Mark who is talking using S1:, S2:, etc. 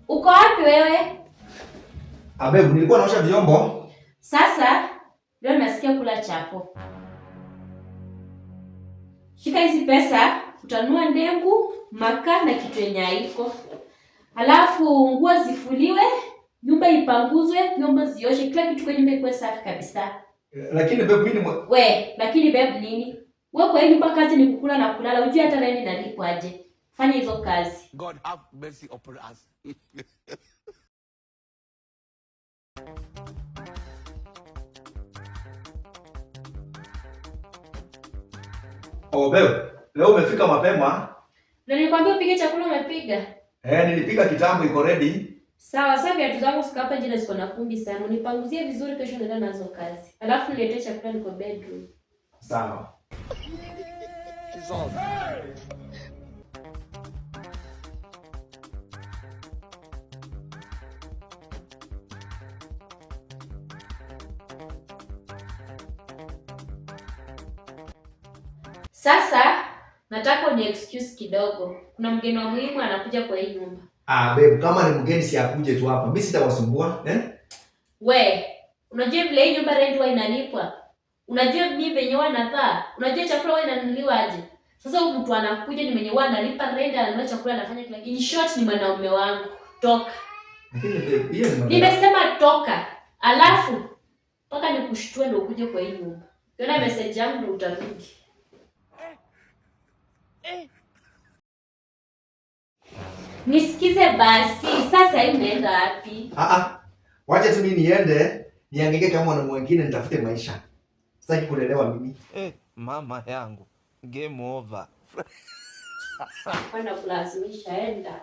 S1: Uko wapi wewe?
S2: Abe, nilikuwa naosha vyombo.
S1: Sasa leo nasikia kula chapo. Shika hizi pesa, utanunua ndengu, makaa na kitu yenye haiko. Halafu nguo zifuliwe, nyumba ipanguzwe, vyombo zioshe, kila kitu kwa nyumba ikuwe safi kabisa.
S2: Lakini babe mimi
S1: lakini babe nini? Wewe kwa hii nyumba kazi ni kukula na kulala, unajua hata rent inalipwa aje? Fanya hizo kazi.
S3: God have mercy upon us.
S2: Oh babe, leo umefika mapema.
S1: Na nilikwambia upige chakula umepiga?
S2: Nilipika kitambo, iko ready.
S1: Sawa, sasa viatu zangu sika hapa nje ziko na vumbi sana. Unipanguzie vizuri kesho naenda nazo kazi. Alafu niletee chakula niko bedroom.
S2: Sawa.
S1: Sasa nataka uni excuse kidogo. Kuna mgeni wa muhimu anakuja kwa hii nyumba.
S2: Babe, kama ni mgeni si akuje tu hapa. Mimi sitawasumbua,
S1: Unajua vile hii nyumba rent inalipwa? Unajua mimi venye wanavaa? Unajua chakula inanunuliwa aje? Sasa huyu mtu anakuja ni mwenye analipa rent, ananunua chakula, anafanya kila kitu. In short ni mwanaume wangu. Toka. Nimesema toka. Alafu mpaka nikushtue ndio ukuje kwa hii nyumba. Ukiona message yangu ndio utarudi. Nisikize basi, sasa hii unaenda wapi?
S2: Wacha tu mimi niende, niangeke kama mwana mwingine nitafute maisha. Sitaki kulelewa mimi.
S3: Mama yangu. Game over.
S1: Kwenda kulazimisha enda.